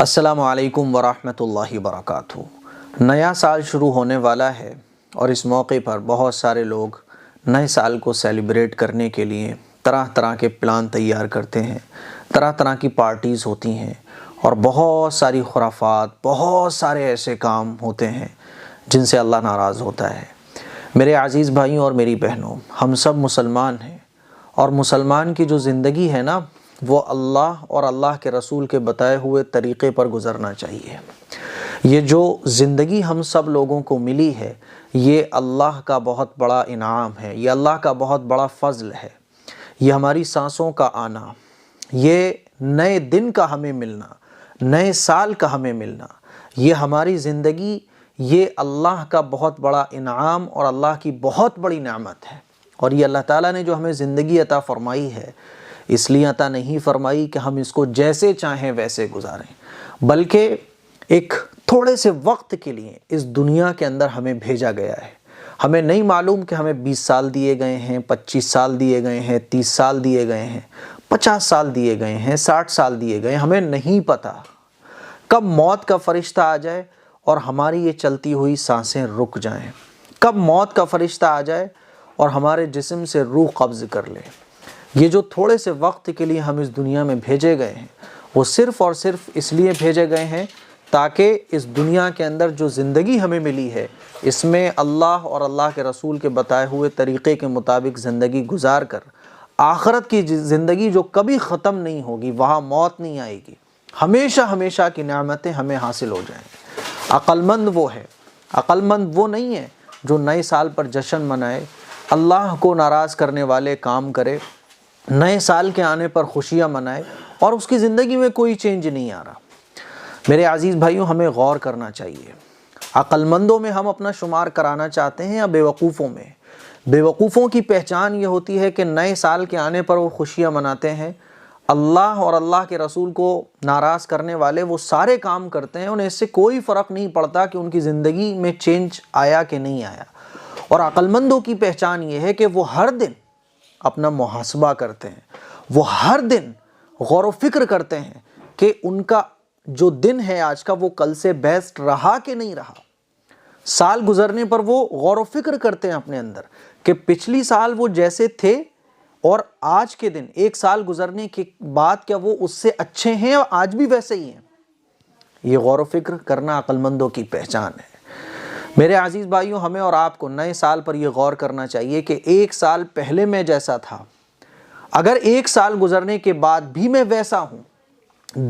السلام علیکم ورحمۃ اللہ وبرکاتہ۔ نیا سال شروع ہونے والا ہے اور اس موقع پر بہت سارے لوگ نئے سال کو سیلیبریٹ کرنے کے لیے طرح طرح کے پلان تیار کرتے ہیں، طرح طرح کی پارٹیز ہوتی ہیں اور بہت ساری خرافات، بہت سارے ایسے کام ہوتے ہیں جن سے اللہ ناراض ہوتا ہے۔ میرے عزیز بھائیوں اور میری بہنوں، ہم سب مسلمان ہیں اور مسلمان کی جو زندگی ہے نا، وہ اللہ اور اللہ کے رسول کے بتائے ہوئے طریقے پر گزرنا چاہیے۔ یہ جو زندگی ہم سب لوگوں کو ملی ہے، یہ اللہ کا بہت بڑا انعام ہے، یہ اللہ کا بہت بڑا فضل ہے۔ یہ ہماری سانسوں کا آنا، یہ نئے دن کا ہمیں ملنا، نئے سال کا ہمیں ملنا، یہ ہماری زندگی، یہ اللہ کا بہت بڑا انعام اور اللہ کی بہت بڑی نعمت ہے۔ اور یہ اللہ تعالیٰ نے جو ہمیں زندگی عطا فرمائی ہے، اس لیے عطا نہیں فرمائی کہ ہم اس کو جیسے چاہیں ویسے گزاریں، بلکہ ایک تھوڑے سے وقت کے لیے اس دنیا کے اندر ہمیں بھیجا گیا ہے۔ ہمیں نہیں معلوم کہ ہمیں 20 سال دیے گئے ہیں، 25 سال دیے گئے ہیں، 30 سال دیے گئے ہیں، 50 سال دیے گئے ہیں، 60 سال دیے گئے ہیں، ہمیں نہیں پتہ کب موت کا فرشتہ آ جائے اور ہماری یہ چلتی ہوئی سانسیں رک جائیں، کب موت کا فرشتہ آ جائے اور ہمارے جسم سے روح قبض کر لے۔ یہ جو تھوڑے سے وقت کے لیے ہم اس دنیا میں بھیجے گئے ہیں، وہ صرف اور صرف اس لیے بھیجے گئے ہیں تاکہ اس دنیا کے اندر جو زندگی ہمیں ملی ہے، اس میں اللہ اور اللہ کے رسول کے بتائے ہوئے طریقے کے مطابق زندگی گزار کر آخرت کی زندگی جو کبھی ختم نہیں ہوگی، وہاں موت نہیں آئے گی، ہمیشہ ہمیشہ کی نعمتیں ہمیں حاصل ہو جائیں گی۔ عقل مند وہ ہے، عقل مند وہ نہیں ہے جو نئے سال پر جشن منائے، اللہ کو ناراض کرنے والے کام کرے، نئے سال کے آنے پر خوشیاں منائے اور اس کی زندگی میں کوئی چینج نہیں آ رہا۔ میرے عزیز بھائیوں، ہمیں غور کرنا چاہیے۔ عقل مندوں میں ہم اپنا شمار کرانا چاہتے ہیں یا بیوقوفوں میں؟ بیوقوفوں کی پہچان یہ ہوتی ہے کہ نئے سال کے آنے پر وہ خوشیاں مناتے ہیں، اللہ اور اللہ کے رسول کو ناراض کرنے والے وہ سارے کام کرتے ہیں، انہیں اس سے کوئی فرق نہیں پڑتا کہ ان کی زندگی میں چینج آیا کہ نہیں آیا۔ اور عقل مندوں کی پہچان یہ ہے کہ وہ ہر دن اپنا محاسبہ کرتے ہیں، وہ ہر دن غور و فکر کرتے ہیں کہ ان کا جو دن ہے آج کا، وہ کل سے بیسٹ رہا کہ نہیں رہا۔ سال گزرنے پر وہ غور و فکر کرتے ہیں اپنے اندر کہ پچھلی سال وہ جیسے تھے اور آج کے دن، ایک سال گزرنے کے بعد، کیا وہ اس سے اچھے ہیں اور آج بھی ویسے ہی ہیں۔ یہ غور و فکر کرنا عقل مندوں کی پہچان ہے۔ میرے عزیز بھائیوں، ہمیں اور آپ کو نئے سال پر یہ غور کرنا چاہیے کہ ایک سال پہلے میں جیسا تھا، اگر ایک سال گزرنے کے بعد بھی میں ویسا ہوں،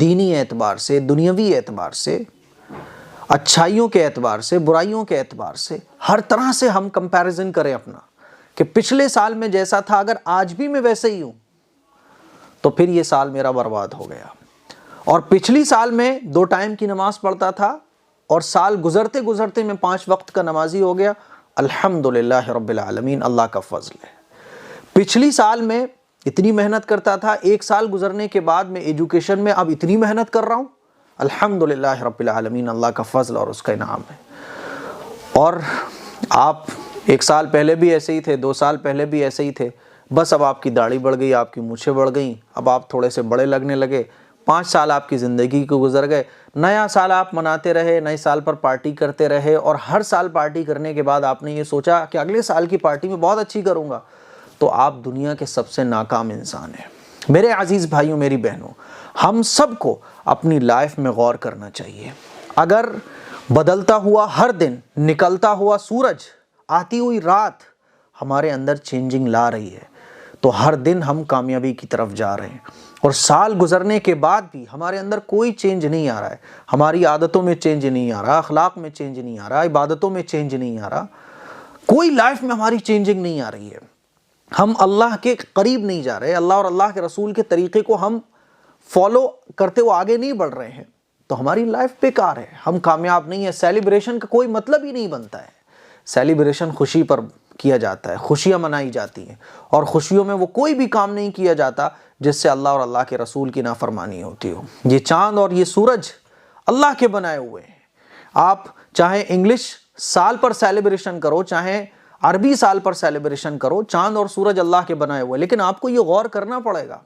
دینی اعتبار سے، دنیاوی اعتبار سے، اچھائیوں کے اعتبار سے، برائیوں کے اعتبار سے، ہر طرح سے ہم کمپیریزن کریں اپنا کہ پچھلے سال میں جیسا تھا اگر آج بھی میں ویسے ہی ہوں، تو پھر یہ سال میرا برباد ہو گیا۔ اور پچھلی سال میں 2 ٹائم کی نماز پڑھتا تھا اور سال گزرتے گزرتے میں 5 وقت کا نمازی ہو گیا، الحمدللہ رب العالمین، اللہ کا فضل ہے۔ پچھلی سال میں اتنی محنت کرتا تھا، ایک سال گزرنے کے بعد میں ایجوکیشن میں اب اتنی محنت کر رہا ہوں، الحمدللہ رب العالمین، اللہ کا فضل اور اس کا انعام ہے۔ اور آپ 1 سال پہلے بھی ایسے ہی تھے، 2 سال پہلے بھی ایسے ہی تھے، بس اب آپ کی داڑھی بڑھ گئی، آپ کی مونچھیں بڑھ گئیں، اب آپ تھوڑے سے بڑے لگنے لگے، 5 سال آپ کی زندگی کو گزر گئے، نیا سال آپ مناتے رہے، نئے سال پر پارٹی کرتے رہے، اور ہر سال پارٹی کرنے کے بعد آپ نے یہ سوچا کہ اگلے سال کی پارٹی میں بہت اچھی کروں گا، تو آپ دنیا کے سب سے ناکام انسان ہیں۔ میرے عزیز بھائیوں، میری بہنوں، ہم سب کو اپنی لائف میں غور کرنا چاہیے۔ اگر بدلتا ہوا ہر دن، نکلتا ہوا سورج، آتی ہوئی رات ہمارے اندر چینجنگ لا رہی ہے، تو ہر دن ہم کامیابی کی طرف جا رہے ہیں۔ اور سال گزرنے کے بعد بھی ہمارے اندر کوئی چینج نہیں آ رہا ہے، ہماری عادتوں میں چینج نہیں آ رہا، اخلاق میں چینج نہیں آ رہا، عبادتوں میں چینج نہیں آ رہا، کوئی لائف میں ہماری چینجنگ نہیں آ رہی ہے، ہم اللہ کے قریب نہیں جا رہے، اللہ اور اللہ کے رسول کے طریقے کو ہم فالو کرتے ہوئے آگے نہیں بڑھ رہے ہیں، تو ہماری لائف بیکار ہے، ہم کامیاب نہیں ہیں۔ سیلیبریشن کا کوئی مطلب ہی نہیں بنتا ہے۔ سیلیبریشن خوشی پر کیا جاتا ہے، خوشیاں منائی جاتی ہیں، اور خوشیوں میں وہ کوئی بھی کام نہیں کیا جاتا جس سے اللہ اور اللہ کے رسول کی نافرمانی ہوتی ہو۔ یہ چاند اور یہ سورج اللہ کے بنائے ہوئے ہیں۔ آپ چاہے انگلش سال پر سیلیبریشن کرو، چاہے عربی سال پر سیلیبریشن کرو، چاند اور سورج اللہ کے بنائے ہوئے، لیکن آپ کو یہ غور کرنا پڑے گا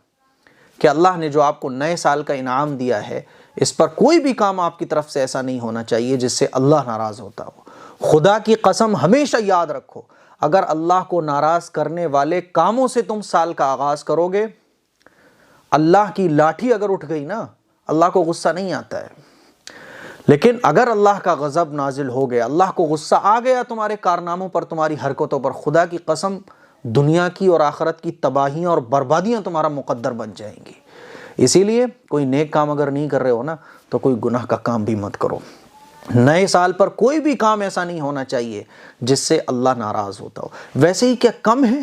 کہ اللہ نے جو آپ کو نئے سال کا انعام دیا ہے، اس پر کوئی بھی کام آپ کی طرف سے ایسا نہیں ہونا چاہیے جس سے اللہ ناراض ہوتا ہو۔ خدا کی قسم ہمیشہ یاد رکھو، اگر اللہ کو ناراض کرنے والے کاموں سے تم سال کا آغاز کرو گے، اللہ کی لاٹھی اگر اٹھ گئی نا، اللہ کو غصہ نہیں آتا ہے، لیکن اگر اللہ کا غضب نازل ہو گیا، اللہ کو غصہ آ گیا تمہارے کارناموں پر، تمہاری حرکتوں پر، خدا کی قسم دنیا کی اور آخرت کی تباہیاں اور بربادیاں تمہارا مقدر بن جائیں گی۔ اسی لیے کوئی نیک کام اگر نہیں کر رہے ہو نا تو کوئی گناہ کا کام بھی مت کرو۔ نئے سال پر کوئی بھی کام ایسا نہیں ہونا چاہیے جس سے اللہ ناراض ہوتا ہو۔ ویسے ہی کیا کم ہے،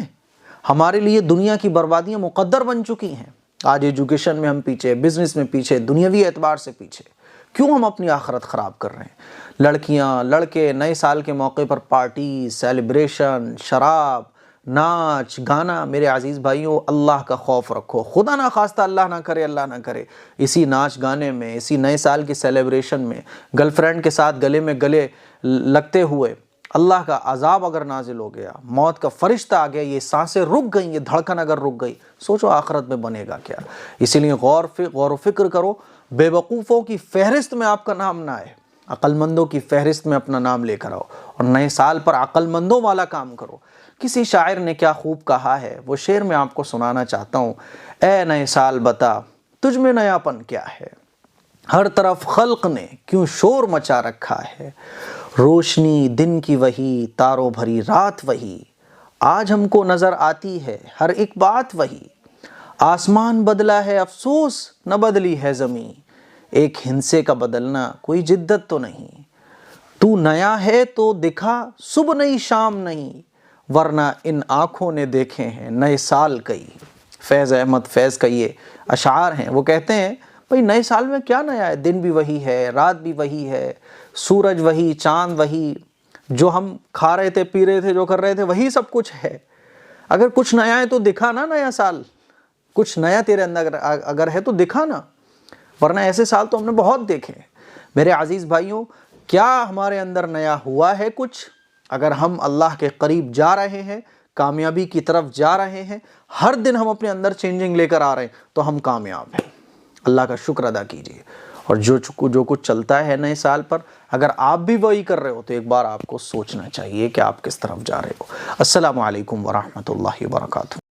ہمارے لیے دنیا کی بربادیاں مقدر بن چکی ہیں۔ آج ایجوکیشن میں ہم پیچھے، بزنس میں پیچھے، دنیاوی اعتبار سے پیچھے، کیوں ہم اپنی آخرت خراب کر رہے ہیں؟ لڑکیاں لڑکے نئے سال کے موقع پر پارٹی، سیلیبریشن، شراب، ناچ گانا۔ میرے عزیز بھائیوں، اللہ کا خوف رکھو، خدا نہ خواستہ اللہ نہ کرے اسی ناچ گانے میں، اسی نئے سال کی سیلیبریشن میں گرل فرینڈ کے ساتھ گلے میں گلے لگتے ہوئے اللہ کا عذاب اگر نازل ہو گیا، موت کا فرشتہ آ گیا، یہ سانسیں رک گئیں، یہ دھڑکن اگر رک گئی، سوچو آخرت میں بنے گا کیا۔ اسی لیے غور و فکر کرو، بے وقوفوں کی فہرست میں آپ کا نام نہ آئے، عقل مندوں کی فہرست میں اپنا نام لے کر آؤ، اور نئے سال پر عقل مندوں والا کام کرو۔ کسی شاعر نے کیا خوب کہا ہے، وہ شعر میں آپ کو سنانا چاہتا ہوں۔ اے نئے سال بتا تجھ میں نیا پن کیا ہے، ہر طرف خلق نے کیوں شور مچا رکھا ہے، روشنی دن کی وہی، تاروں بھری رات وہی، آج ہم کو نظر آتی ہے ہر ایک بات وہی، آسمان بدلا ہے افسوس نہ بدلی ہے زمین، ایک ہندسے کا بدلنا کوئی جدت تو نہیں، تو نیا ہے تو دکھا صبح نہیں شام نہیں، ورنہ ان آنکھوں نے دیکھے ہیں نئے سال کئی۔ فیض احمد فیض کا یہ اشعار ہیں، وہ کہتے ہیں بھئی نئے سال میں کیا نیا ہے، دن بھی وہی ہے، رات بھی وہی ہے، سورج وہی، چاند وہی، جو ہم کھا رہے تھے پی رہے تھے جو کر رہے تھے وہی سب کچھ ہے۔ اگر کچھ نیا ہے تو دکھا نا، نیا سال کچھ نیا تیرے اندر اگر ہے تو دکھا نا، ورنہ ایسے سال تو ہم نے بہت دیکھے ہیں۔ میرے عزیز بھائیوں، کیا ہمارے اندر نیا ہوا ہے کچھ؟ اگر ہم اللہ کے قریب جا رہے ہیں، کامیابی کی طرف جا رہے ہیں، ہر دن ہم اپنے اندر چینجنگ لے کر آ رہے ہیں، تو ہم کامیاب ہیں۔ اللہ کا شکر ادا کیجیے، اور جو کچھ چلتا ہے نئے سال پر، اگر آپ بھی وہی کر رہے ہو تو ایک بار آپ کو سوچنا چاہیے کہ آپ کس طرف جا رہے ہو۔ السلام علیکم ورحمۃ اللہ وبرکاتہ۔